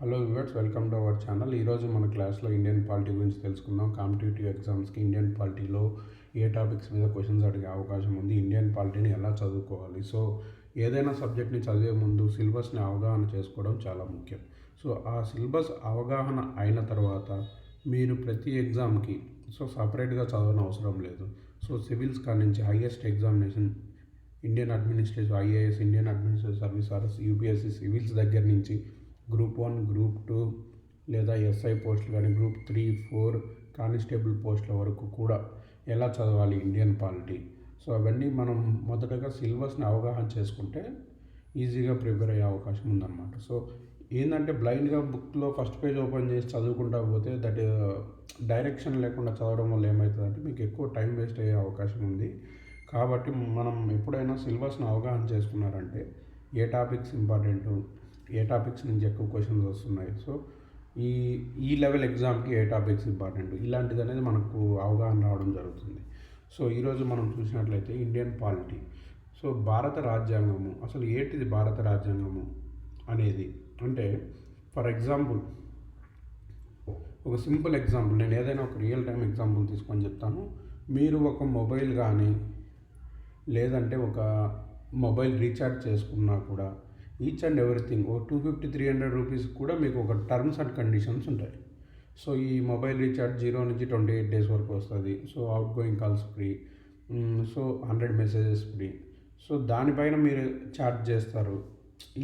Hello viewers, welcome to our channel. ఈరోజు మన క్లాస్లో ఇండియన్ పాలిటీ గురించి తెలుసుకుందాం. కాంపిటేటివ్ ఎగ్జామ్స్కి ఇండియన్ పాలిటీలో ఏ టాపిక్స్ మీద క్వశ్చన్స్ అడిగే అవకాశం ఉంది, ఇండియన్ పాలిటీని ఎలా చదువుకోవాలి. సో ఏదైనా సబ్జెక్ట్ని చదివే ముందు సిలబస్ని అవగాహన చేసుకోవడం చాలా ముఖ్యం. సో ఆ సిలబస్ అవగాహన అయిన తర్వాత మీరు ప్రతి ఎగ్జామ్కి సపరేట్గా చదవని అవసరం లేదు. సో సివిల్స్ కానించి highest examination Indian administrative IAS, Indian administrative service RS, UPSC civils దగ్గర నుంచి గ్రూప్ 1, గ్రూప్ 2 లేదా ఎస్ఐ పోస్టులు కానీ గ్రూప్ 3, 4 కానిస్టేబుల్ పోస్టుల వరకు కూడా ఎలా చదవాలి ఇండియన్ పాలిటీ. సో అవన్నీ మనం మొదటగా సిలబస్ని అవగాహన చేసుకుంటే ఈజీగా ప్రిపేర్ అయ్యే అవకాశం ఉందన్నమాట. సో ఏంటంటే బ్లైండ్గా బుక్లో ఫస్ట్ పేజ్ ఓపెన్ చేసి చదువుకుంటా పోతే డైరెక్షన్ లేకుండా చదవడం వల్ల ఏమవుతుందంటే మీకు ఎక్కువ టైం వేస్ట్ అయ్యే అవకాశం ఉంది. కాబట్టి మనం ఎప్పుడైనా సిలబస్ని అవగాహన చేసుకున్నారంటే ఏ టాపిక్స్ ఇంపార్టెంట్, ఏ టాపిక్స్ నుంచి ఎక్కువ క్వశ్చన్స్ వస్తున్నాయి, సో ఈ లెవెల్ ఎగ్జామ్కి ఏ టాపిక్స్ ఇంపార్టెంట్, ఇలాంటిది అనేది మనకు అవగాహన రావడం జరుగుతుంది. సో ఈరోజు మనం చూసినట్లయితే ఇండియన్ పాలిటీ. సో భారత రాజ్యాంగము అసలు ఏంటిది, భారత రాజ్యాంగము అనేది అంటే ఫర్ ఎగ్జాంపుల్ ఒక సింపుల్ ఎగ్జాంపుల్, నేను ఏదైనా ఒక రియల్ టైం ఎగ్జాంపుల్ తీసుకొని చెప్తాను. మీరు ఒక మొబైల్ కానీ లేదంటే ఒక మొబైల్ రీఛార్జ్ చేసుకున్నా కూడా ఈచ్ అండ్ ఎవ్రీథింగ్ ఓ 250-300 రూపీస్ కూడా మీకు ఒక టర్మ్స్ అండ్ కండిషన్స్ ఉంటాయి. సో ఈ మొబైల్ రీఛార్జ్ 0 నుంచి 28 డేస్ వరకు వస్తుంది. So out going calls free, so 100 messages free. So దానిపైన మీరు ఛార్జ్ చేస్తారు.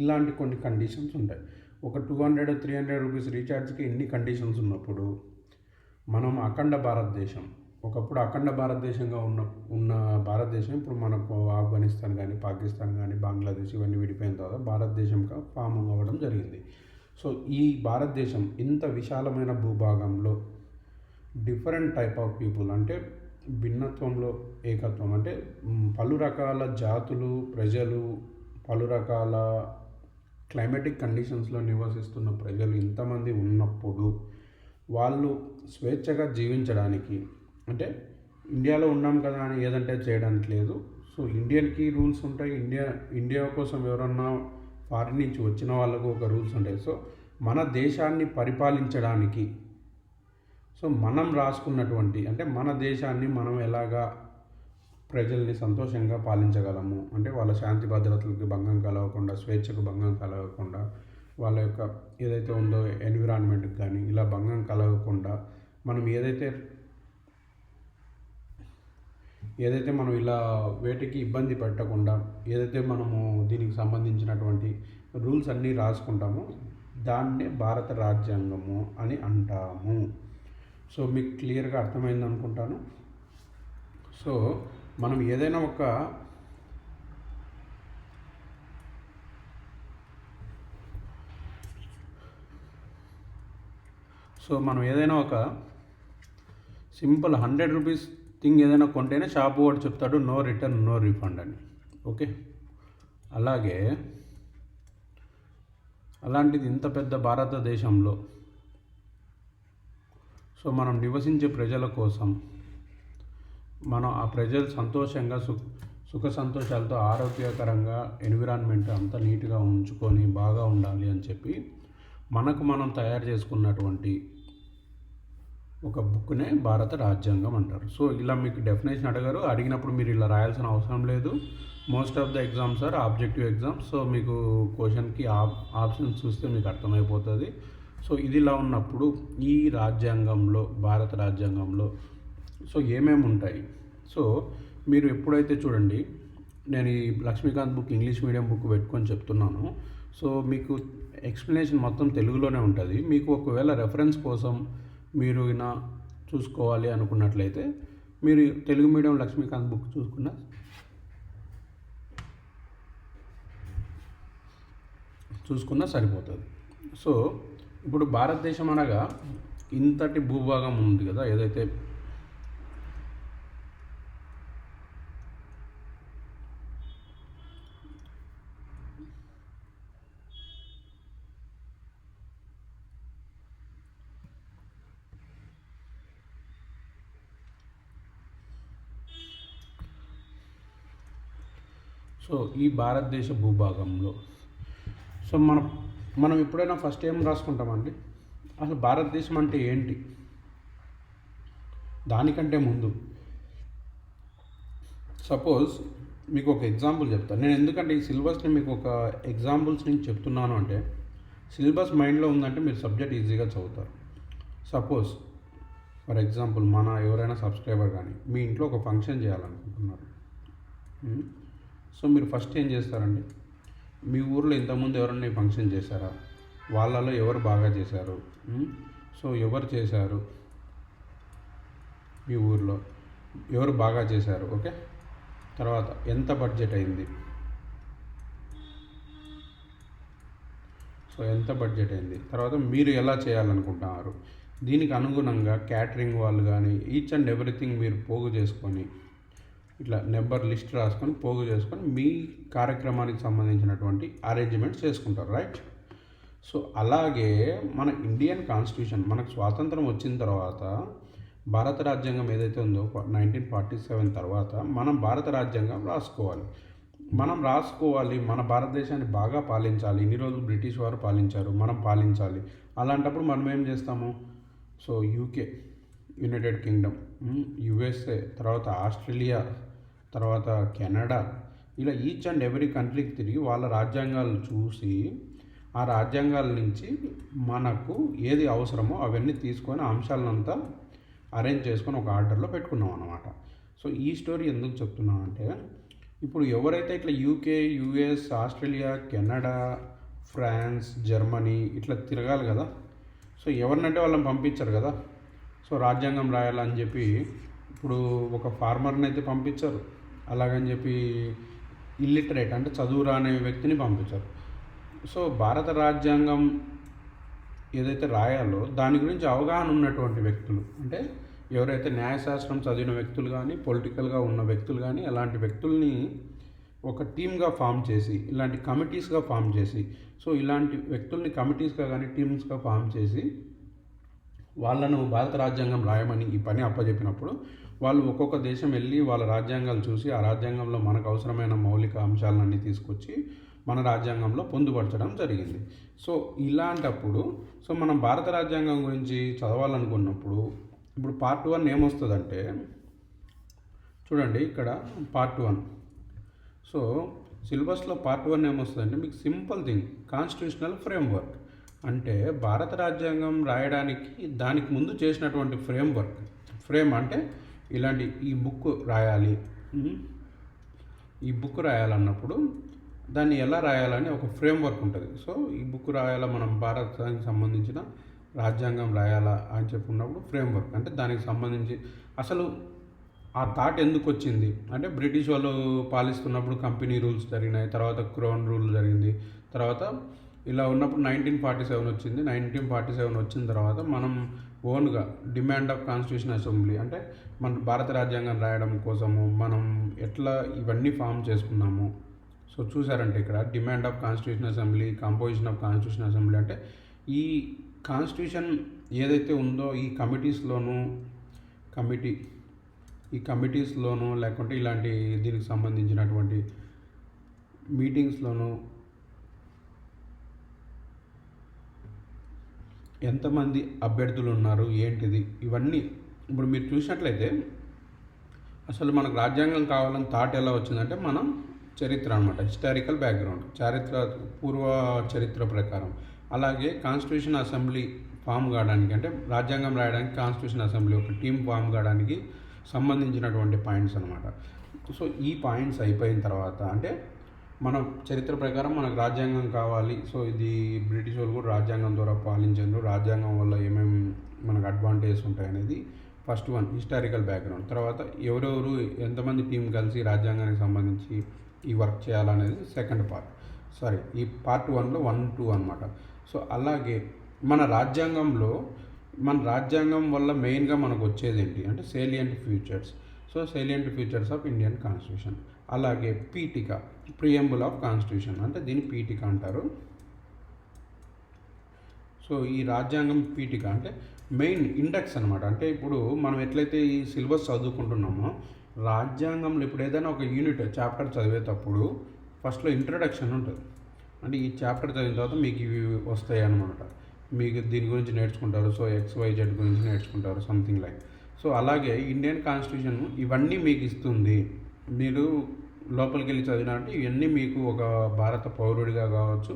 ఇలాంటి కొన్ని కండిషన్స్ ఉంటాయి. ఒక 200-300 రూపీస్ రీఛార్జ్కి ఎన్ని కండిషన్స్ ఉన్నప్పుడు మనం అఖండ భారతదేశం, ఒకప్పుడు అఖండ భారతదేశంగా ఉన్న భారతదేశం ఇప్పుడు మనకు ఆఫ్ఘనిస్తాన్ కానీ పాకిస్తాన్ కానీ బంగ్లాదేశ్ ఇవన్నీ విడిపోయిన తర్వాత భారతదేశంగా ఫామ్ అవ్వడం జరిగింది. సో ఈ భారతదేశం ఇంత విశాలమైన భూభాగంలో డిఫరెంట్ టైప్ ఆఫ్ పీపుల్ అంటే భిన్నత్వంలో ఏకత్వం అంటే పలు రకాల జాతులు, ప్రజలు, పలు రకాల క్లైమేటిక్ కండిషన్స్లో నివసిస్తున్న ప్రజలు ఇంతమంది ఉన్నప్పుడు వాళ్ళు స్వేచ్ఛగా జీవించడానికి, అంటే ఇండియాలో ఉన్నాం కదా అని ఏదంటే చేయడానికి లేదు. సో ఇండియన్కి రూల్స్ ఉంటాయి. ఇండియా కోసం ఎవరన్నా ఫారిన్ నుంచి వచ్చిన వాళ్ళకు ఒక రూల్స్ ఉంటాయి. సో మన దేశాన్ని పరిపాలించడానికి, సో మనం రాసుకున్నటువంటి అంటే మన దేశాన్ని మనం ఎలాగా ప్రజల్ని సంతోషంగా పాలించగలము, అంటే వాళ్ళ శాంతి భద్రతలకు భంగం కలగకుండా, స్వేచ్ఛకు భంగం కలగకుండా, వాళ్ళ యొక్క ఏదైతే ఉందో ఎన్విరాన్మెంట్కి కానీ ఇలా భంగం కలగకుండా మనం ఏదైతే మనం ఇలా వేటికి ఇబ్బంది పెట్టకుండా ఏదైతే మనము దీనికి సంబంధించినటువంటి రూల్స్ అన్నీ రాసుకుంటామో దాన్నే భారత రాజ్యాంగము అని అంటాము. సో మీకు క్లియర్గా అర్థమైంది అనుకుంటాను. సో మనం ఏదైనా ఒక సింపుల్ 100 రూపీస్ థింగ్ ఏదైనా కొంటేనే షాప్ వాడు చెప్తాడు నో రిటర్న్ నో రీఫండ్ అని. ఓకే, అలాంటిది ఇంత పెద్ద భారతదేశంలో సో మనం నివసించే ప్రజల కోసం మనం ఆ ప్రజలు సంతోషంగా సుఖ సంతోషాలతో ఆరోగ్యకరంగా ఎన్విరాన్మెంట్ అంతా నీట్గా ఉంచుకొని బాగా ఉండాలి అని చెప్పి మనకు మనం తయారు చేసుకున్నటువంటి ఒక బుక్నే భారత రాజ్యాంగం అంటారు. సో ఇలా మీకు డెఫినేషన్ అడిగినప్పుడు మీరు ఇలా రాయాల్సిన అవసరం లేదు. Most of the exams are objective exams. So మీకు క్వశ్చన్కి ఆప్షన్స్ చూస్తే మీకు అర్థమైపోతుంది. సో ఇది ఇలా ఉన్నప్పుడు ఈ రాజ్యాంగంలో, భారత రాజ్యాంగంలో సో ఏమేమి ఉంటాయి. సో మీరు ఎప్పుడైతే చూడండి, నేను ఈ Laxmikanth book English medium book పెట్టుకొని చెప్తున్నాను. సో మీకు ఎక్స్ప్లెనేషన్ మొత్తం తెలుగులోనే ఉంటుంది. మీకు ఒకవేళ రెఫరెన్స్ కోసం మీరు ఇలా చూసుకోవాలి అనుకున్నట్లయితే మీరు తెలుగు మీడియం లక్ష్మీకాంత్ బుక్ చూసుకున్నా సరిపోతుంది. సో ఇప్పుడు భారతదేశం అనగా ఇంతటి భూభాగం ఉంది కదా, ఏదైతే సో ఈ భారతదేశ భూభాగంలో సో మన మనం ఎప్పుడైనా ఫస్ట్ ఏం రాసుకుంటామండి, అసలు భారతదేశం అంటే ఏంటి, దానికంటే ముందు సపోజ్ మీకు ఒక ఎగ్జాంపుల్ చెప్తాను నేను. ఎందుకంటే ఈ సిలబస్ని మీకు ఒక ఎగ్జాంపుల్స్ నుంచి చెప్తున్నాను అంటే, సిలబస్ మైండ్లో ఉందంటే మీరు సబ్జెక్ట్ ఈజీగా చదువుతారు. సపోజ్ ఫర్ ఎగ్జాంపుల్ మన ఎవరైనా సబ్స్క్రైబర్ కానీ మీ ఇంట్లో ఒక ఫంక్షన్ చేయాలనుకుంటున్నారు. సో మీరు ఫస్ట్ ఏం చేస్తారండి, మీ ఊర్లో ఇంతకుముందు ఎవరైనా ఈ ఫంక్షన్ చేశారా, వాళ్ళలో ఎవరు బాగా చేశారు, సో ఎవరు చేశారు, మీ ఊర్లో ఎవరు బాగా చేశారు, ఓకే. తర్వాత ఎంత బడ్జెట్ అయింది, సో ఎంత బడ్జెట్ అయింది, తర్వాత మీరు ఎలా చేయాలనుకుంటున్నారు, దీనికి అనుగుణంగా క్యాటరింగ్ వాళ్ళు కానీ ఈచ్ అండ్ ఎవ్రీథింగ్ మీరు పోగు చేసుకొని ఇట్లా నెంబర్ లిస్ట్ రాసుకొని పోగు చేసుకొని మీ కార్యక్రమానికి సంబంధించినటువంటి అరేంజ్మెంట్స్ చేసుకుంటారు, రైట్. సో అలాగే మన ఇండియన్ కాన్స్టిట్యూషన్ మనకు స్వాతంత్రం వచ్చిన తర్వాత భారత రాజ్యాంగం ఏదైతే ఉందో 1947 తర్వాత మనం భారత రాజ్యాంగం రాసుకోవాలి. మన భారతదేశాన్ని బాగా పాలించాలి. ఇన్ని రోజులు బ్రిటిష్ వారు పాలించారు, మనం పాలించాలి. అలాంటప్పుడు మనం ఏం చేస్తాము, so UK, United Kingdom, USA, తర్వాత ఆస్ట్రేలియా, తర్వాత కెనడా, ఇలా ఈచ్ అండ్ ఎవ్రీ కంట్రీకి తిరిగి వాళ్ళ రాజ్యాంగాలు చూసి ఆ రాజ్యాంగాల నుంచి మనకు ఏది అవసరమో అవన్నీ తీసుకొని అంశాలనంతా అరేంజ్ చేసుకొని ఒక ఆర్డర్లో పెట్టుకున్నాం అన్నమాట. సో ఈ స్టోరీ ఎందుకు చెప్తున్నాం అంటే, ఇప్పుడు ఎవరైతే ఇట్లా UK, US, Australia, Canada, France, Germany ఇట్లా తిరగాలి కదా, సో ఎవరినంటే వాళ్ళని పంపించారు కదా. సో రాజ్యాంగం రాయాలని చెప్పి ఇప్పుడు ఒక ఫార్మర్ని అయితే పంపించారు, అలాగని చెప్పి ఇల్లిటరేట్ అంటే చదువు రాని వ్యక్తిని పంపించారు. సో భారత రాజ్యాంగం ఏదైతే రాయాలో దాని గురించి అవగాహన ఉన్నటువంటి వ్యక్తులు, అంటే ఎవరైతే న్యాయశాస్త్రం చదివిన వ్యక్తులు కానీ పొలిటికల్గా ఉన్న వ్యక్తులు కానీ అలాంటి వ్యక్తుల్ని ఒక టీమ్గా ఫామ్ చేసి, ఇలాంటి కమిటీస్గా ఫామ్ చేసి, సో ఇలాంటి వ్యక్తుల్ని కమిటీస్గా కానీ టీమ్స్గా ఫామ్ చేసి వాళ్ళను భారత రాజ్యాంగం రాయమని ఈ పని అప్పచెప్పినప్పుడు వాళ్ళు ఒక్కొక్క దేశం వెళ్ళి వాళ్ళ రాజ్యాంగాలు చూసి ఆ రాజ్యాంగంలో మనకు అవసరమైన మౌలిక అంశాలన్నీ తీసుకొచ్చి మన రాజ్యాంగంలో పొందుపరచడం జరిగింది. సో ఇలాంటప్పుడు సో మనం భారత రాజ్యాంగం గురించి చదవాలనుకున్నప్పుడు ఇప్పుడు పార్ట్ 1 ఏమొస్తుందంటే, చూడండి ఇక్కడ పార్ట్ 1. సో సిలబస్లో పార్ట్ 1 ఏమొస్తుందంటే మీకు సింపుల్ థింగ్, కాన్స్టిట్యూషనల్ ఫ్రేమ్వర్క్. అంటే భారత రాజ్యాంగం రాయడానికి దానికి ముందు చేసినటువంటి ఫ్రేమ్ అంటే ఇలాంటి ఈ బుక్ రాయాలి, ఈ బుక్ రాయాలన్నప్పుడు దాన్ని ఎలా రాయాలని ఒక ఫ్రేమ్వర్క్ ఉంటుంది. సో ఈ బుక్ రాయాలా, మనం భారతానికి సంబంధించిన రాజ్యాంగం రాయాలా అని చెప్పుకున్నప్పుడు ఫ్రేమ్వర్క్ అంటే దానికి సంబంధించి అసలు ఆ థాట్ ఎందుకు వచ్చింది అంటే, బ్రిటిష్ వాళ్ళు పాలిస్తున్నప్పుడు కంపెనీ రూల్స్ జరిగినాయి, తర్వాత క్రౌన్ రూల్ జరిగింది, తర్వాత ఇలా ఉన్నప్పుడు 1947 వచ్చింది. 1947 వచ్చిన తర్వాత మనం ఓన్గా డిమాండ్ ఆఫ్ కాన్స్టిట్యూషన్ అసెంబ్లీ అంటే మన భారత రాజ్యాంగం రాయడం కోసము మనం ఎట్లా ఇవన్నీ ఫామ్ చేసుకున్నాము. సో చూసారంటే ఇక్కడ demand of constitution assembly, composition of constitution assembly అంటే ఈ కాన్స్టిట్యూషన్ ఏదైతే ఉందో ఈ కమిటీస్లోనూ లేకుంటే ఇలాంటి దీనికి సంబంధించినటువంటి మీటింగ్స్లోనూ ఎంతమంది అభ్యర్థులు ఉన్నారు, ఏంటిది, ఇవన్నీ ఇప్పుడు మీరు చూసినట్లయితే అసలు మనకు రాజ్యాంగం కావాలని థాట్ ఎలా వచ్చిందంటే మనం చరిత్ర అనమాట, హిస్టారికల్ బ్యాక్గ్రౌండ్, పూర్వ చరిత్ర ప్రకారం. అలాగే కాన్స్టిట్యూషన్ అసెంబ్లీ ఫామ్ కావడానికి అంటే రాజ్యాంగం రాయడానికి కాన్స్టిట్యూషన్ అసెంబ్లీ ఒక టీం ఫామ్ కావడానికి సంబంధించినటువంటి పాయింట్స్ అనమాట. సో ఈ పాయింట్స్ అయిపోయిన తర్వాత అంటే మన చరిత్ర ప్రకారం మనకు రాజ్యాంగం కావాలి. సో ఇది బ్రిటిష్ వాళ్ళు కూడా రాజ్యాంగం ద్వారా పాలించారు, రాజ్యాంగం వల్ల ఏమేమి మనకు అడ్వాంటేజ్ ఉంటాయనేది ఫస్ట్ 1 హిస్టారికల్ బ్యాక్గ్రౌండ్. తర్వాత ఎవరెవరు ఎంతమంది టీం కలిసి రాజ్యాంగానికి సంబంధించి ఈ వర్క్ చేయాలనేది సెకండ్ పార్ట్. ఈ పార్ట్ 1లో 1, 2 అనమాట. సో అలాగే మన రాజ్యాంగం వల్ల మెయిన్గా మనకు వచ్చేది ఏంటి అంటే salient features. So salient features of Indian constitution. అలాగే పీఠిక, ప్రియంబుల్ ఆఫ్ కాన్స్టిట్యూషన్ అంటే దీన్ని పీఠిక అంటారు. సో ఈ రాజ్యాంగం పీఠిక అంటే మెయిన్ ఇండెక్స్ అనమాట. అంటే ఇప్పుడు మనం ఎట్లయితే ఈ సిలబస్ చదువుకుంటున్నామో రాజ్యాంగంలో ఇప్పుడు ఏదైనా ఒక యూనిట్ చాప్టర్ చదివేటప్పుడు ఫస్ట్లో ఇంట్రడక్షన్ ఉంటుంది. అంటే ఈ చాప్టర్ చదివిన తర్వాత మీకు ఇవి వస్తాయి అన్నమాట. మీకు దీని గురించి నేర్చుకుంటారు. సో XYZ గురించి నేర్చుకుంటారు సంథింగ్ లైక్. సో అలాగే ఇండియన్ కాన్స్టిట్యూషన్ ఇవన్నీ మీకు ఇస్తుంది. మీరు లోపలికి వెళ్ళి చదివినారంటే ఇవన్నీ మీకు ఒక భారత పౌరుడిగా కావచ్చు,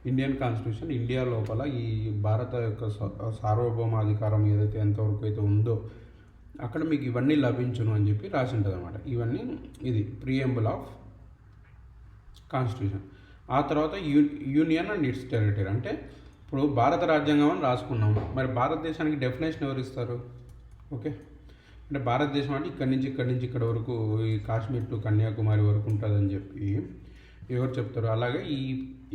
ఇండియన్ కాన్స్టిట్యూషన్ ఇండియా లోపల ఈ భారత యొక్క సార్వభౌమాధికారం ఏదైతే ఎంతవరకు అయితే ఉందో అక్కడ మీకు ఇవన్నీ లభించును అని చెప్పి రాసి ఉంటుంది అనమాట. ఇవన్నీ ఇది ప్రియంబుల్ ఆఫ్ కాన్స్టిట్యూషన్. ఆ తర్వాత యూనియన్ అండ్ ఇట్స్ టెరిటరీ. అంటే ఇప్పుడు భారత రాజ్యాంగం అని రాసుకున్నాము, మరి భారతదేశానికి డెఫినేషన్ ఎవరు ఇస్తారు? ఓకే, అంటే భారతదేశం అంటే ఇక్కడి నుంచి ఇక్కడ వరకు ఈ కాశ్మీర్ టు కన్యాకుమారి వరకు ఉంటుందని చెప్పి ఎవరు చెప్తారు? అలాగే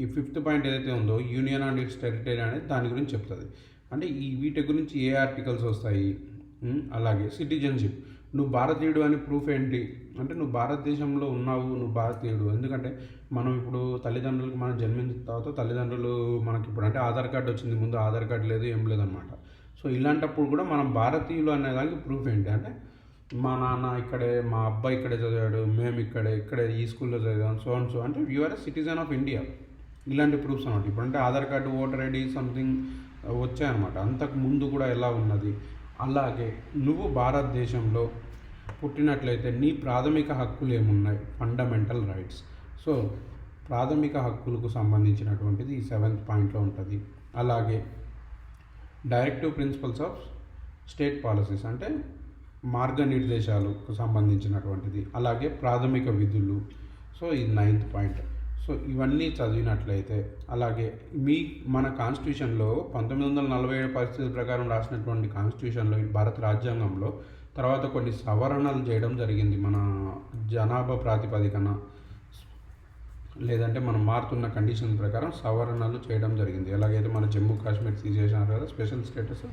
ఈ ఫిఫ్త్ పాయింట్ ఏదైతే ఉందో యూనియన్ అండ్ ఇట్స్ టెరిటరీ అనేది దాని గురించి చెప్తుంది. అంటే వీటి గురించి ఏ ఆర్టికల్స్ వస్తాయి. అలాగే సిటిజన్షిప్, నువ్వు భారతీయుడు అని ప్రూఫ్ ఏంటి అంటే నువ్వు భారతదేశంలో ఉన్నావు, నువ్వు భారతీయుడు. ఎందుకంటే మనం ఇప్పుడు తల్లిదండ్రులకు మనం జన్మించిన తర్వాత తల్లిదండ్రులు మనకి ఇప్పుడు అంటే ఆధార్ కార్డు వచ్చింది, ముందు ఆధార్ కార్డు లేదు, ఏం లేదనమాట. సో ఇలాంటప్పుడు కూడా మనం భారతీయులు అనేదానికి ప్రూఫ్ ఏంటి అంటే మా నాన్న ఇక్కడే, మా అబ్బాయి ఇక్కడే చదివాడు, మేము ఇక్కడే ఈ స్కూల్లో చదివాం, సో అండ్ సో, అంటే you are a citizen of India. ఇలాంటి ప్రూఫ్స్ అనమాట. ఇప్పుడు అంటే Aadhaar card, voter ID something వచ్చాయన్నమాట. అంతకు ముందు కూడా ఎలా ఉన్నది. అలాగే నువ్వు భారతదేశంలో పుట్టినట్లయితే నీ ప్రాథమిక హక్కులు ఏమున్నాయి, ఫండమెంటల్ రైట్స్. సో ప్రాథమిక హక్కులకు సంబంధించినటువంటిది ఈ 7th పాయింట్లో ఉంటుంది. అలాగే directive principles of state policies అంటే మార్గనిర్దేశాలకు సంబంధించినటువంటిది. అలాగే ప్రాథమిక విధులు. సో ఇది 9th పాయింట్. సో ఇవన్నీ చదివినట్లయితే అలాగే మన కాన్స్టిట్యూషన్లో 1947 పరిస్థితుల ప్రకారం రాసినటువంటి కాన్స్టిట్యూషన్లో భారత రాజ్యాంగంలో తర్వాత కొన్ని సవరణలు చేయడం జరిగింది. మన జనాభా ప్రాతిపదికన లేదంటే మనం మారుతున్న కండిషన్ ప్రకారం సవరణలు చేయడం జరిగింది. ఎలాగైతే మన జమ్మూ కాశ్మీర్ తీసేసినారు కదా స్పెషల్ స్టేటస్,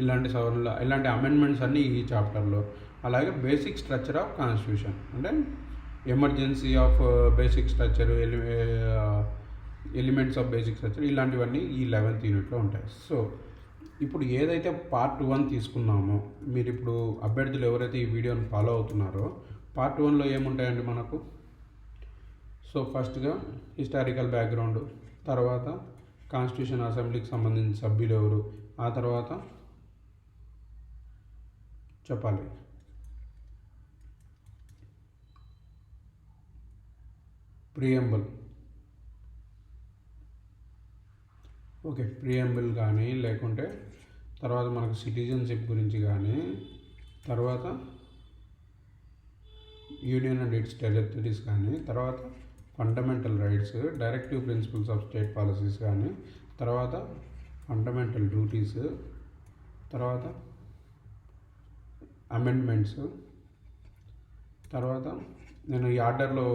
ఇలాంటి సవరణలు, ఇలాంటి అమెండ్మెంట్స్ అన్నీ ఈ చాప్టర్లో. అలాగే బేసిక్ స్ట్రక్చర్ ఆఫ్ కాన్స్టిట్యూషన్ అంటే emergency of basic structure, elements of basic structure, ఇలాంటివన్నీ ఈ 11th యూనిట్లో ఉంటాయి. సో ఇప్పుడు ఏదైతే పార్ట్ 1 తీసుకున్నామో, మీరు ఇప్పుడు అభ్యర్థులు ఎవరైతే ఈ వీడియోని ఫాలో అవుతున్నారో పార్ట్ 1లో ఏముంటాయండి మనకు? సో ఫస్ట్గా హిస్టారికల్ బ్యాక్గ్రౌండ్, తర్వాత కాన్స్టిట్యూషన్ అసెంబ్లీకి సంబంధించిన సభ్యులు ఎవరు, ఆ తర్వాత చెప్పాలి ప్రియంబుల్. ఓకే, ప్రియంబుల్ కానీ లేకుంటే తర్వాత మనకు సిటిజన్షిప్ గురించి కానీ, తర్వాత యూనియన్ అండ్ ఇట్స్ టెరిటరీస్ కానీ, తర్వాత fundamental rights, directive principles of state policies కానీ, తర్వాత ఫండమెంటల్ డ్యూటీస్, తర్వాత అమెండ్మెంట్స్, తర్వాత నేను ఈ ఆర్డర్లో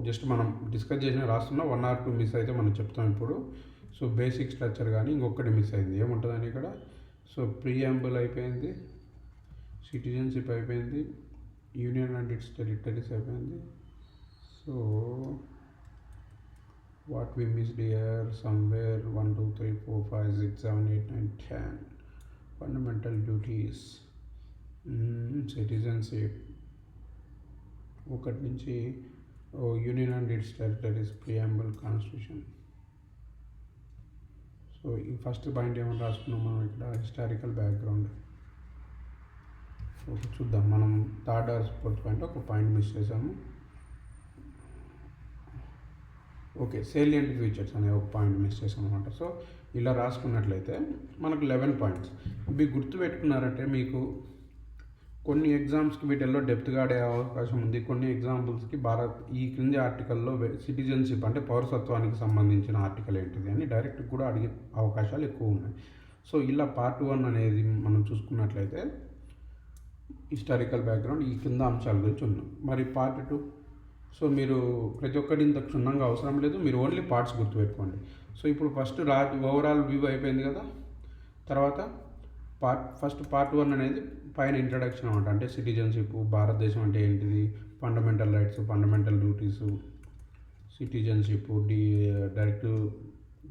జస్ట్ మనం డిస్కస్ చేసిన రాస్తున్నా, 1 or 2 మిస్ అయితే మనం చెప్తాం ఇప్పుడు. సో బేసిక్ స్ట్రక్చర్ కానీ ఇంకొకటి మిస్ అయింది, ఏముంటుందని ఇక్కడ? సో ప్రియాంబుల్ అయిపోయింది, సిటిజన్షిప్ అయిపోయింది, యూనియన్ అండ్ ఇట్స్ టెరిటరీస్ అయిపోయింది. So what we missed here somewhere 1 2 3 4 5 6 7 8 9 10 fundamental duties, citizenship, 1 నుంచి union and its territories, preamble, constitution. So ఈ ఫస్ట్ పాయింట్ ఏమని రాసుకున్నాం మనం ఇక్కడ? Historical background. ఓకే, చూద్దాం. మనం 3rd or 4th పాయింట్ ఒక పాయింట్ మిస్ చేసాము. ఓకే, సేలియంట్ ఫీచర్స్ అనే ఒక పాయింట్ మిస్ చేసాం అనమాట. సో ఇలా రాసుకున్నట్లయితే మనకు 11 పాయింట్స్. ఇవి గుర్తుపెట్టుకున్నారంటే మీకు కొన్ని ఎగ్జామ్స్కి వీటిల్లో డెప్త్గా ఆడే అవకాశం ఉంది. కొన్ని ఎగ్జాంపుల్స్కి ఈ క్రింది ఆర్టికల్లో సిటిజన్షిప్ అంటే పౌరసత్వానికి సంబంధించిన ఆర్టికల్ ఏంటిది అని డైరెక్ట్ కూడా అడిగే అవకాశాలు ఎక్కువ ఉన్నాయి. సో ఇలా పార్ట్ 1 అనేది మనం చూసుకున్నట్లయితే హిస్టారికల్ బ్యాక్గ్రౌండ్ ఈ కింద అంశాల గురించి ఉన్నాం. మరి పార్ట్ 2, సో మీరు ప్రతి ఒక్కటి ఇంత క్షుణ్ణంగా అవసరం లేదు, మీరు ఓన్లీ పార్ట్స్ గుర్తుపెట్టుకోండి. సో ఇప్పుడు ఫస్ట్ ఓవరాల్ వ్యూ అయిపోయింది కదా. తర్వాత పార్ట్ 1 అనేది పైన ఇంట్రడక్షన్ అనమాట. అంటే సిటిజన్షిప్, భారతదేశం అంటే ఏంటిది, fundamental rights, fundamental duties, citizenship, directive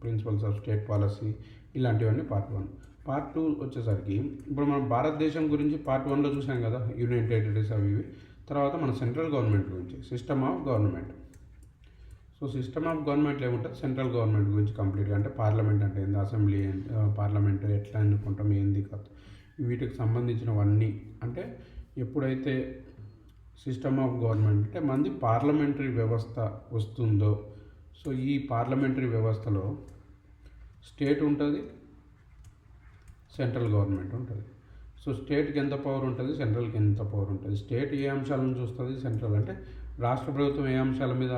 principles of state policy, ఇలాంటివన్నీ పార్ట్ 1. పార్ట్ 2 వచ్చేసరికి ఇప్పుడు మనం భారతదేశం గురించి పార్ట్ 1లో చూసాం కదా, యూనియన్ టెరిటరీస్ అవి ఇవి. తర్వాత మన సెంట్రల్ గవర్నమెంట్ గురించి, system of government. So system of గవర్నమెంట్లో ఏముంటుంది, సెంట్రల్ గవర్నమెంట్ గురించి కంప్లీట్గా, అంటే పార్లమెంట్ అంటే ఏంది, అసెంబ్లీ పార్లమెంట్ ఎట్లా ఎన్నుకుంటాం, ఏంది కాదు, వీటికి సంబంధించినవన్నీ. అంటే ఎప్పుడైతే సిస్టమ్ ఆఫ్ గవర్నమెంట్ అంటే మంది పార్లమెంటరీ వ్యవస్థ వస్తుందో, సో ఈ పార్లమెంటరీ వ్యవస్థలో స్టేట్ ఉంటుంది, సెంట్రల్ గవర్నమెంట్ ఉంటుంది. సో స్టేట్కి ఎంత పవర్ ఉంటుంది, సెంట్రల్కి ఎంత పవర్ ఉంటుంది. స్టేట్ ఏ అంశాలను చూస్తుంది, సెంట్రల్ అంటే రాష్ట్ర ప్రభుత్వం ఏ అంశాల మీద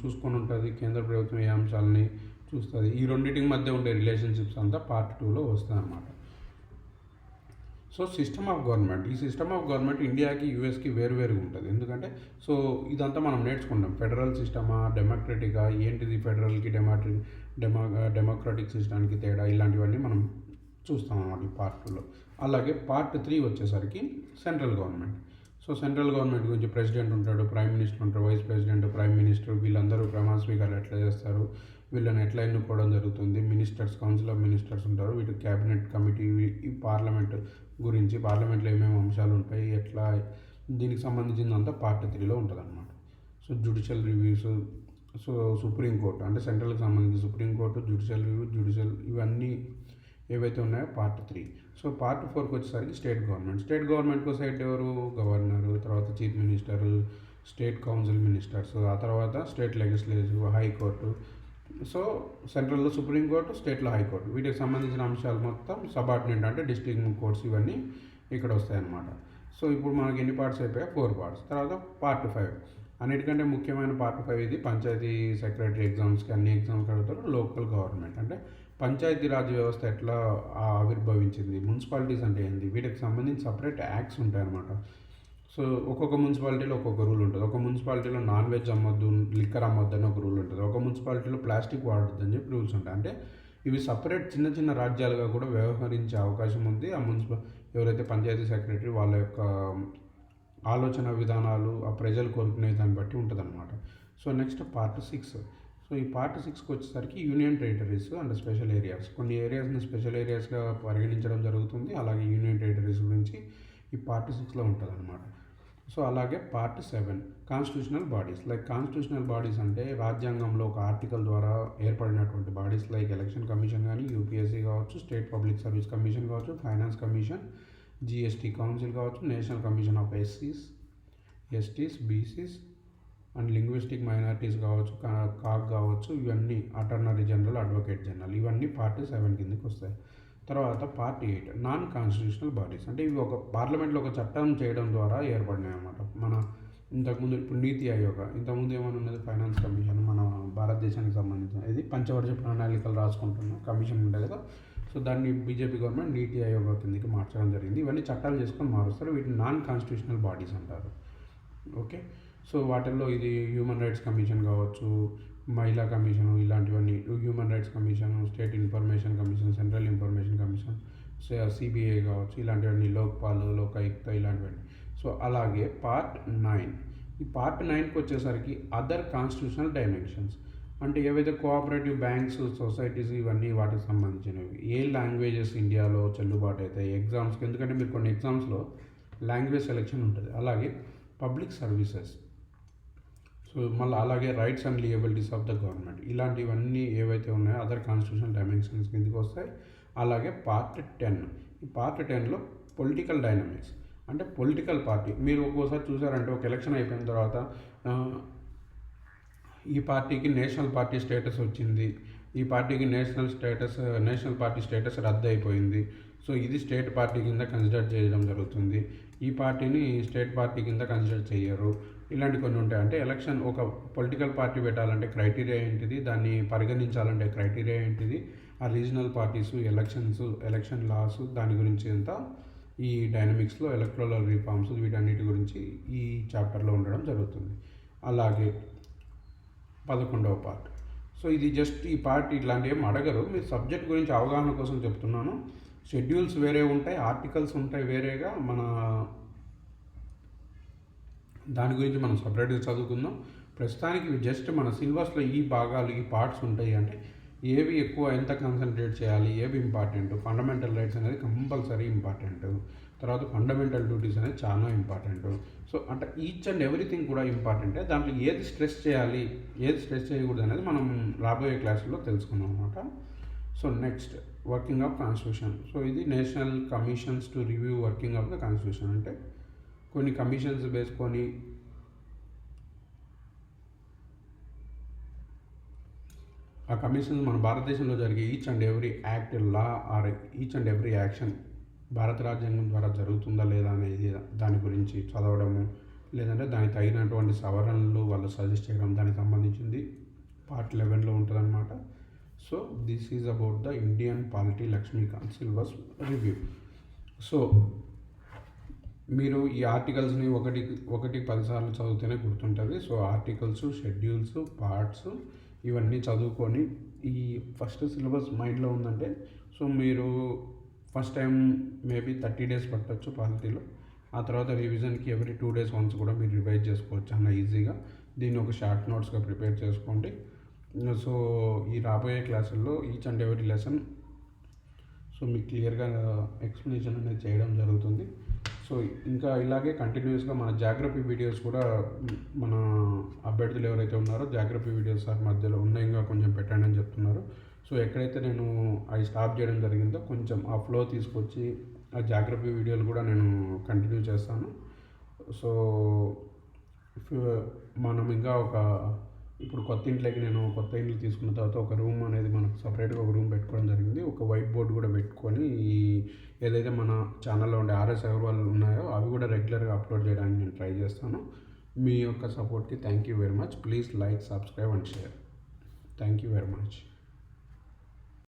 చూసుకొని ఉంటుంది, కేంద్ర ప్రభుత్వం ఏ అంశాలని చూస్తుంది. ఈ రెండింటికి మధ్య ఉండే రిలేషన్షిప్స్ అంతా పార్ట్ 2లో వస్తుంది అన్నమాట. సో సిస్టమ్ ఆఫ్ గవర్నమెంట్, ఈ సిస్టమ్ ఆఫ్ గవర్నమెంట్ ఇండియాకి యూఎస్కి వేరువేరుగా ఉంటుంది. ఎందుకంటే సో ఇదంతా మనం నేర్చుకుంటాం. ఫెడరల్ సిస్టమా, డెమోక్రటికా, ఏంటిది ఫెడరల్కి డెమోక్రటిక్ సిస్టమ్కి తేడా, ఇలాంటివన్నీ మనం చూస్తాం అన్నమాట ఈ పార్ట్ 2లో. అలాగే పార్ట్ 3 వచ్చేసరికి central government. So central government గురించి ప్రెసిడెంట్ ఉంటాడు, ప్రైమ్ మినిస్టర్ ఉంటారు, వైస్ ప్రెసిడెంట్, ప్రైమ్ మినిస్టర్, వీళ్ళందరూ ప్రమాణ స్వీకారాలు ఎట్లా చేస్తారు, వీళ్ళని ఎట్లా ఎన్నుకోవడం జరుగుతుంది, మినిస్టర్స్, కౌన్సిల్ ఆఫ్ మినిస్టర్స్ ఉంటారు, వీటి క్యాబినెట్ కమిటీ, ఈ పార్లమెంట్ గురించి, పార్లమెంట్లో ఏమేమి అంశాలు ఉంటాయి, ఎట్లా, దీనికి సంబంధించిందంతా పార్ట్ 3లో ఉంటుంది అన్నమాట. So judicial reviews, so supreme court అంటే సెంట్రల్కి సంబంధించి సుప్రీంకోర్టు, జ్యుడిషియల్ రివ్యూ, ఇవన్నీ ఏవైతే ఉన్నాయో పార్ట్ 3. సో పార్ట్ 4కి వచ్చేసరికి స్టేట్ గవర్నమెంట్. స్టేట్ గవర్నమెంట్కి సైడ్ ఎవరు, గవర్నరు, తర్వాత chief minister, state council ministers, ఆ తర్వాత స్టేట్ లెజిస్లేటివ్, హైకోర్టు. సో సెంట్రల్లో సుప్రీంకోర్టు, స్టేట్లో హైకోర్టు, వీటికి సంబంధించిన అంశాలు మొత్తం సబార్డినేట్ అంటే డిస్ట్రిక్ట్ కోర్ట్స్, ఇవన్నీ ఇక్కడ వస్తాయన్నమాట. సో ఇప్పుడు మనకి ఎన్ని పార్ట్స్ అయిపోయాయి, 4 పార్ట్స్. తర్వాత పార్ట్ 5, అన్నిటికంటే ముఖ్యమైన పార్ట్ 5 ఇది. పంచాయతీ సెక్రటరీ ఎగ్జామ్స్కి, అన్ని ఎగ్జామ్స్కి అడుగుతారు. లోకల్ గవర్నమెంట్ అంటే పంచాయతీరాజ్ వ్యవస్థ ఎట్లా ఆవిర్భవించింది, మున్సిపాలిటీస్ అంటే ఏంది, వీటికి సంబంధించి సపరేట్ యాక్ట్స్ ఉంటాయన్నమాట. సో ఒక్కొక్క మున్సిపాలిటీలో ఒక్కొక్క రూల్ ఉంటుంది. ఒక మున్సిపాలిటీలో నాన్ వెజ్ అమ్మొద్దు, లిక్కర్ అమ్మొద్దు అని ఒక రూల్ ఉంటుంది. ఒక మున్సిపాలిటీలో ప్లాస్టిక్ వాడొద్దు అని చెప్పి రూల్స్ ఉంటాయి. అంటే ఇవి సపరేట్ చిన్న చిన్న రాజ్యాలుగా కూడా వ్యవహరించే అవకాశం ఉంది. ఆ ఎవరైతే పంచాయతీ సెక్రటరీ, వాళ్ళ యొక్క ఆలోచన విధానాలు, ఆ ప్రజలు కోరుకునే దాన్ని బట్టి ఉంటుంది అనమాట. So next part 6. సో ఈ పార్ట్ 6కి వచ్చేసరికి union territories and special areas. కొన్ని ఏరియాస్ని స్పెషల్ ఏరియాస్గా పరిగణించడం జరుగుతుంది. అలాగే యూనియన్ టెరిటరీస్ గురించి ఈ పార్ట్ 6లో ఉంటుంది అనమాట. సో అలాగే part 7 constitutional bodies. Like constitutional bodies అంటే రాజ్యాంగంలో ఒక ఆర్టికల్ ద్వారా ఏర్పడినటువంటి బాడీస్, లైక్ ఎలక్షన్ కమిషన్ కానీ, యూపీఎస్సీ కావచ్చు, స్టేట్ పబ్లిక్ సర్వీస్ కమిషన్ కావచ్చు, ఫైనాన్స్ కమిషన్, జిఎస్టీ కౌన్సిల్ కావచ్చు, నేషనల్ కమిషన్ ఆఫ్ ఎస్సీస్, STs, BCs and linguistic minorities కావచ్చు, కాగ్ కావచ్చు, ఇవన్నీ అటార్నరీ జనరల్, అడ్వకేట్ జనరల్, ఇవన్నీ పార్ట్ 7 కిందకి వస్తాయి. తర్వాత పార్ట్ 8 నాన్ కాన్స్టిట్యూషనల్ బాడీస్. అంటే ఇవి ఒక పార్లమెంట్లో ఒక చట్టం చేయడం ద్వారా ఏర్పడినాయి అన్నమాట. మన ఇంతకుముందు ఇప్పుడు నీతి ఆయోగ, ఇంతకుముందు ఏమైనా ఉన్నది ఫైనాన్స్ కమిషన్, మన భారతదేశానికి సంబంధించిన ఇది పంచవర్ష ప్రణాళికలు రాసుకుంటున్న కమిషన్ ఉంటుంది కదా. సో దాన్ని బీజేపీ గవర్నమెంట్ నీతి ఆయోగ కిందకి మార్చడం జరిగింది. ఇవన్నీ చట్టాలు చేసుకొని మారుస్తారు. వీటిని నాన్ కాన్స్టిట్యూషనల్ బాడీస్ అంటారు. ఓకే, సో వాటిల్లో ఇది హ్యూమన్ రైట్స్ కమిషన్ కావచ్చు, మహిళా కమిషను, ఇలాంటివన్నీ. Human rights commission, state information commission, central information commission, CBI కావచ్చు, ఇలాంటివన్నీ, లోక్పాల్, లోకాయుక్త, ఇలాంటివన్నీ. సో అలాగే పార్ట్ 9. ఈ పార్ట్ 9కి వచ్చేసరికి అదర్ కాన్స్టిట్యూషనల్ డైమెన్షన్స్. అంటే ఏవైతే కోఆపరేటివ్ బ్యాంక్స్, సొసైటీస్, ఇవన్నీ వాటికి సంబంధించినవి. ఏ లాంగ్వేజెస్ ఇండియాలో చెల్లుబాటు అవుతాయి ఎగ్జామ్స్కి, ఎందుకంటే మీరు కొన్ని ఎగ్జామ్స్లో లాంగ్వేజ్ సెలెక్షన్ ఉంటుంది. అలాగే పబ్లిక్ సర్వీసెస్. సో మళ్ళీ అలాగే rights and liabilities of the government, ఇలాంటివన్నీ ఏవైతే ఉన్నాయో అదర్ కాన్స్టిట్యూషన్ డైమెన్షన్స్ కిందకి వస్తాయి. అలాగే పార్ట్ 10. ఈ పార్ట్ 10లో పొలిటికల్ డైనమిక్స్. అంటే పొలిటికల్ పార్టీ, మీరు ఒక్కోసారి చూసారంటే ఒక ఎలక్షన్ అయిపోయిన తర్వాత ఈ పార్టీకి నేషనల్ పార్టీ స్టేటస్ వచ్చింది, ఈ పార్టీకి నేషనల్ పార్టీ స్టేటస్ రద్దు అయిపోయింది, సో ఇది స్టేట్ పార్టీ కింద కన్సిడర్ చేయడం జరుగుతుంది, ఈ పార్టీని స్టేట్ పార్టీ కింద కన్సిడర్ చేయరు, ఇలాంటి కొన్ని ఉంటాయి. అంటే ఎలక్షన్, ఒక పొలిటికల్ పార్టీ పెట్టాలంటే క్రైటీరియా ఏంటిది, దాన్ని పరిగణించాలంటే క్రైటీరియా ఏంటిది, ఆ రీజనల్ పార్టీసు, ఎలక్షన్ లాస్, దాని గురించి అంతా ఈ డైనమిక్స్లో, ఎలక్ట్రల్ రిఫార్మ్స్, వీటన్నిటి గురించి ఈ చాప్టర్లో ఉండడం జరుగుతుంది. అలాగే 11వ పార్ట్. సో ఇది జస్ట్ ఈ పార్ట్ ఇట్లాంటివి ఏం అడగరు, మీరు సబ్జెక్ట్ గురించి అవగాహన కోసం చెప్తున్నాను. షెడ్యూల్స్ వేరే ఉంటాయి, ఆర్టికల్స్ ఉంటాయి వేరేగా, మన దాని గురించి మనం సపరేట్గా చదువుకుందాం. ప్రస్తుతానికి జస్ట్ మన సిలబస్లో ఈ భాగాలు, ఈ పార్ట్స్ ఉంటాయి. అంటే ఏవి ఎక్కువ ఎంత కాన్సన్ట్రేట్ చేయాలి, ఏవి ఇంపార్టెంట్, ఫండమెంటల్ రైట్స్ అనేది కంపల్సరీ ఇంపార్టెంట్, తర్వాత ఫండమెంటల్ డ్యూటీస్ అనేది చాలా ఇంపార్టెంట్. సో అంటే ఈచ్ అండ్ ఎవ్రీథింగ్ కూడా ఇంపార్టెంటే. దాంట్లో ఏది స్ట్రెస్ చేయాలి, ఏది స్ట్రెస్ చేయకూడదు అనేది మనం రాబోయే క్లాసుల్లో తెలుసుకుందాం అనమాట. So next, working of constitution. So ఇది national commissions to review working of the constitution. అంటే కొన్ని కమిషన్స్ వేసుకొని ఆ కమిషన్స్ మన భారతదేశంలో జరిగే each and every act, law or each and every action భారత రాజ్యాంగం ద్వారా జరుగుతుందా లేదా అనేది దాని గురించి చదవడము, లేదంటే దానికి తగినటువంటి సవరణలు వాళ్ళు సజెస్ట్ చేయడం, దానికి సంబంధించింది పార్ట్ 11లో ఉంటుందన్నమాట. So this is about the Indian polity Laxmikanth syllabus review. So మీరు ఈ ఆర్టికల్స్ని ఒకటి 10 సార్లు చదివితేనే గుర్తుంటుంది. సో ఆర్టికల్స్, షెడ్యూల్స్, పార్ట్స్ ఇవన్నీ చదువుకొని ఈ ఫస్ట్ సిలబస్ మైండ్లో ఉందంటే, సో మీరు ఫస్ట్ టైం మేబీ 30 days పట్టవచ్చు పాలిటీలో. ఆ తర్వాత రివిజన్కి ఎవ్రీ 2 days వన్స్ కూడా మీరు రివైజ్ చేసుకోవచ్చు అన్న ఈజీగా. దీన్ని ఒక షార్ట్ నోట్స్గా ప్రిపేర్ చేసుకోండి. సో ఈ రాబోయే క్లాసుల్లో each and every lesson so మీకు క్లియర్గా ఎక్స్ప్లెనేషన్ అనేది చేయడం జరుగుతుంది. సో ఇంకా ఇలాగే కంటిన్యూస్గా మన జాగ్రఫీ వీడియోస్ కూడా మన అభ్యర్థులు ఎవరైతే ఉన్నారో జాగ్రఫీ వీడియోస్ సార్ మధ్యలో ఉన్నాయి, ఇంకా కొంచెం పెట్టండి అని చెప్తున్నారు. సో ఎక్కడైతే నేను అవి స్టాప్ చేయడం జరిగిందో కొంచెం ఆ ఫ్లో తీసుకొచ్చి ఆ జాగ్రఫీ వీడియోలు కూడా నేను కంటిన్యూ చేస్తాను. సో మనం ఇంకా ఇప్పుడు కొత్త ఇంట్లోకి నేను కొత్త ఇంట్లో తీసుకున్న తర్వాత ఒక రూమ్ అనేది మనకు సపరేట్గా ఒక రూమ్ పెట్టుకోవడం జరిగింది. ఒక వైట్ బోర్డ్ కూడా పెట్టుకొని ఏదైతే మన ఛానల్లో ఉండే RS అగర్వాల్ ఉన్నాయో అవి కూడా రెగ్యులర్గా అప్లోడ్ చేయడానికి నేను ట్రై చేస్తాను. మీ యొక్క సపోర్ట్కి thank you very much. Please like, subscribe and share. Thank you very much.